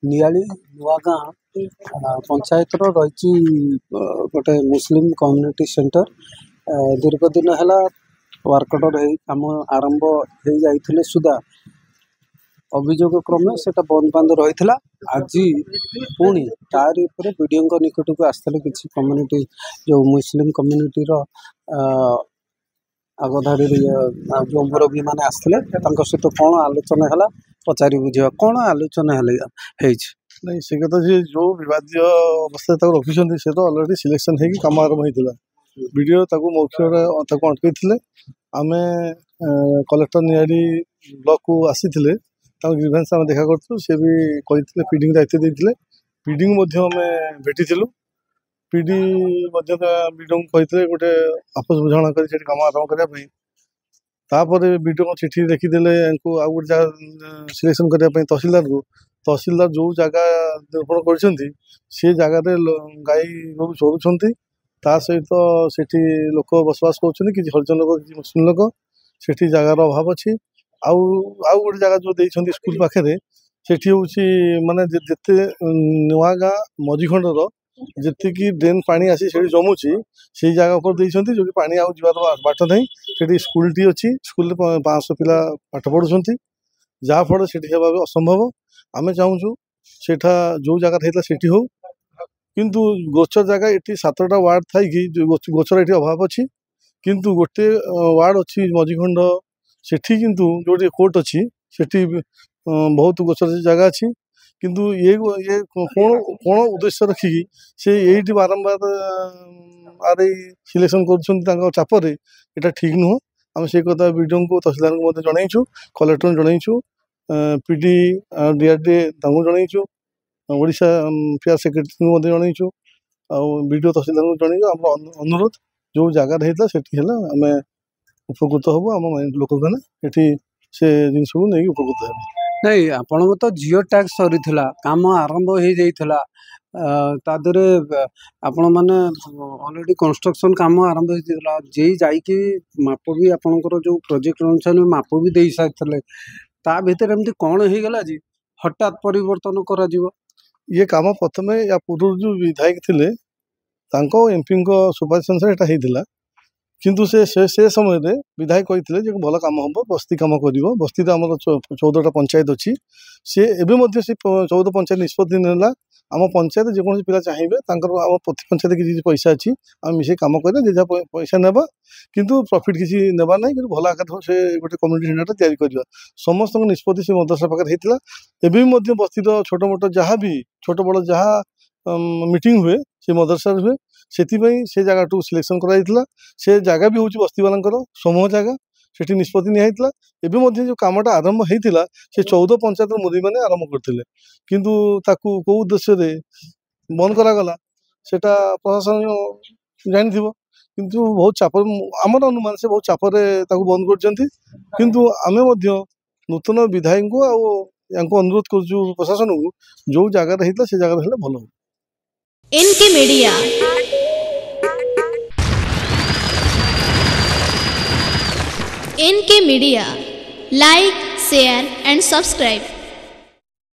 नियाली नुआ गाँ पंचायत रही गोटे मुस्लिम कम्युनिटी सेंटर दीर्घ दिन है वर्क ऑर्डर काम आरंभ हो जाइए सुधा अभियोग क्रमे से बंद बांध रही आज पुणी तारी वीडियो निकट को आसते किसी कम्युनिटी जो मुस्लिम कम्युनिटी आगधाड़ी जो मुरबी मैंने आसते सहित कौन आलोचना है पचारि बुझा कौन आलोचना है नहीं से कथा जी जो विवादीय अवस्था रखी से तो अलरेडी सिलेक्शन हो कम आरंभ होता वीडियो मौखिक अटकई आम कलेक्टर नियाड़ी ब्लॉक को आसी ग्रीवेंस आम देखा करूँ सी भी कहते पीडी दायित्व देते पीडी आम भेटी पीडी वीडियो कहते गोटे आपस बुझाणा कर कम आरंभ करने वीडियो चिठी देखीदे आउ गोटे जगह सिलेक्शन करने तहसीलदार जो जगह निरूपण कर जगार गाई गोरु चोरुंट सहित से लोक बसवास कर हरिजन लोक कि मुस्लिम लोक से जगार अभाव अच्छी आउ गोटे जगह जो देते स्कूल पाखे से माने जिते नुआ गाँ मझीखंडर जी ड्रेन पानी आसी से जमुची से जगह पर देते जो कि पानी आउ जीवार बाट ना से स्कूल टी अच्छी स्कूल 500 पिला पाठ पढ़ुंट जहाँफल से असंभव आम चाहूँ सेठा जो जगह होता से हो किंतु गोचर जगह ये 7टा वार्ड थी कि गोचर ये अभाव अच्छी किंतु गोटे वार्ड अच्छी मझीखंड सेठी किंतु जो कोर्ट अच्छी सेठी बहुत गोचर जगह अच्छी किंतु ये कौन उद्देश्य रखिकी से यही बारंबार आर सिलेक्शन कर चापर यहाँ ठीक नुह आम से कथा वीडियो को तहसीलदार को जनईचु कलेक्टर जनईचु पीडी डीआरडी जनईचु ओडिशा पीआर सेक्रेटरी जनईचु वीडियो तहसीलदार को जनईचु आम अनुरोध जो जगार होता से आम उपकृत हबू आम लोक मैंने से जिन को नहीं उपकृत है नहीं आपण तो जियो टैक्स सरी काम आरंभ हो जाइला तादरे आपण मैंने ऑलरेडी कंस्ट्रक्शन काम आरंभ होता जे जाइए माप भी आपंकर जो प्रोजेक्ट अनुसार माप भी दे सारी ता भीतर एमती कौन हो गला जी हठात परिवर्तन करा जीवो ये काम प्रथम या पूर्व जो विधायक थे एमपी सुपारिश अनुसार यहाँ किंतु से समय विधायक कहते भल काम हम बस्ती कम कर बस्ती आम 14टा पंचायत अच्छी सी एवं से 14 पंचायत निष्पत्ति ना आम पंचायत जेको पिला चाहिए आम प्रति पंचायत किसी पैसा अच्छी आम मिसे कम कर जहाँ पैसा नेबा किंतु प्रॉफिट किसी नेबा ना कि भल आकार से गोटे कम्युनिटी सेंटर तैयारी समस्त निष्पत्ति से मदरसा पाखे होता एवं बस्ती छोट मोट जहाँ भी छोट बड़ जहाँ मीटिंग हुए से मदरसा हुए से जगह टू सिलेक्शन कराइला से जगह भी हूँ बस्ती वाला समूह जगह से निष्पत्ति निया एवं जो कामटा आरंभ होता से 14 पंचायत मुरबी मैंने आरंभ करते किंतु ताकू कौ उद्देश्य बंद करागला सेटा प्रशासन जानी किंतु बहुत चाप आमर अनुमान से बहुत चापर बंद कर आम नूतन विधायक को अनुरोध कर प्रशासन को जो जगह होता से जगह भल हो NK media like share and subscribe.